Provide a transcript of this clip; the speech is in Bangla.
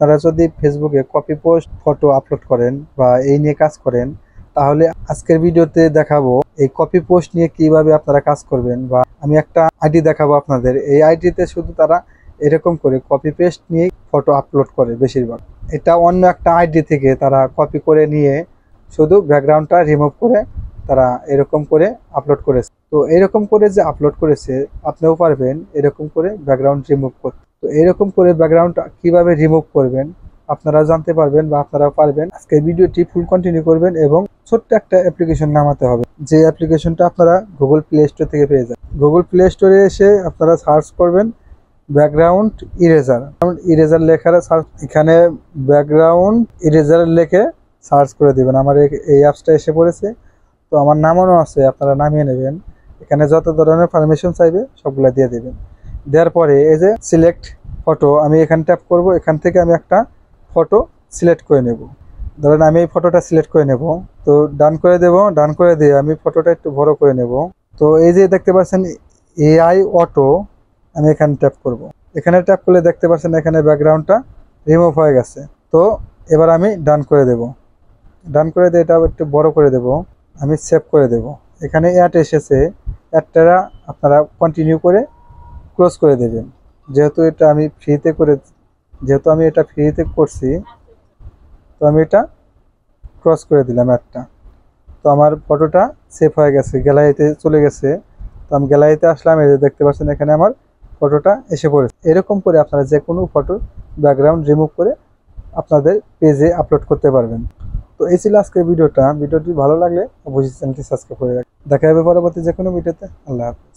আপনারা যদি ফেসবুকে কপি পোস্ট ফটো আপলোড করেন বা এই নিয়ে কাজ করেন, তাহলে আজকের ভিডিওতে দেখাবো এই কপি পোস্ট নিয়ে কিভাবে আপনারা কাজ করবেন। বা আমি একটা আইডি দেখাবো আপনাদের। এই আইডিতে শুধু তারা এরকম করে কপি পেস্ট নিয়ে ফটো আপলোড করে বেশিরভাগ। এটা অন্য একটা আইডি থেকে তারা কপি করে নিয়ে শুধু ব্যাকগ্রাউন্ডটা রিমুভ করে তারা এরকম করে আপলোড করেছে। তো এরকম করে যে আপলোড করেছে, আপনিও পারবেন এরকম করে ব্যাকগ্রাউন্ড রিমুভ করতে। তো এরকম করে ব্যাকগ্রাউন্ড কিভাবে রিমুভ করবেন আপনারা জানতে পারবেন বা আপনারাও পারবেন। আজকে ভিডিওটি ফুল কন্টিনিউ করবেন এবং ছোট্ট একটা অ্যাপ্লিকেশন নামাতে হবে, যে অ্যাপ্লিকেশনটা আপনারা গুগল প্লে স্টোর থেকে পেয়ে যাবেন। গুগল প্লে স্টোরে এসে আপনারা সার্চ করবেন ব্যাকগ্রাউন্ড ইরেজার। ইরেজার লেখার সার্চ, এখানে ব্যাকগ্রাউন্ড ইরেজার লিখে সার্চ করে দেবেন। আমার এই অ্যাপসটা এসে পড়েছে, তো আমার নামানো আছে, আপনারা নামিয়ে নেবেন। এখানে যত ধরনের পারমিশন চাইবে সবগুলো দিয়ে দেবেন। দেওয়ার পরে এই যে সিলেক্ট ফটো, আমি এখানে ট্যাপ করব। এখান থেকে আমি একটা ফটো সিলেক্ট করে নেব। ধরেন আমি এই ফটোটা সিলেক্ট করে নেব, তো ডান করে দেব। ডান করে দিয়ে আমি ফটোটা একটু বড় করে নেব। তো এই যে দেখতে পাচ্ছেন এআই অটো, আমি এখানে ট্যাপ করব। এখানে ট্যাপ করলে দেখতে পাচ্ছেন এখানে ব্যাকগ্রাউন্ডটা রিমুভ হয়ে গেছে। তো এবার আমি ডান করে দেব। ডান করে দিয়ে এটা একটু বড় করে দেব। আমি সেভ করে দেব। এখানে অ্যাড এসেছে, অ্যাডটা আপনারা কন্টিনিউ করে ক্লোজ করে দেবেন। যেহেতু আমি এটা ফ্রিতে করছি, তো আমি এটা ক্রস করে দিলাম অ্যাডটা। তো আমার ফটোটা সেভ হয়ে গেছে, গ্যালারিতে চলে গেছে। তো আমি গ্যালারিতে আসলাম, এই যে দেখতে পাচ্ছেন এখানে আমার ফটোটা এসে পড়েছে। এরকম করে আপনারা যে কোনো ফটো ব্যাকগ্রাউন্ড রিমুভ করে আপনাদের পেজে আপলোড করতে পারবেন। তো এই ছিল আজকের ভিডিওটি ভালো লাগলে অবশ্যই চ্যানেলটি সাবস্ক্রাইব করে রাখবেন। দেখা হবে পরবর্তী যে কোনো ভিডিওতে। আল্লাহ হাফেজ।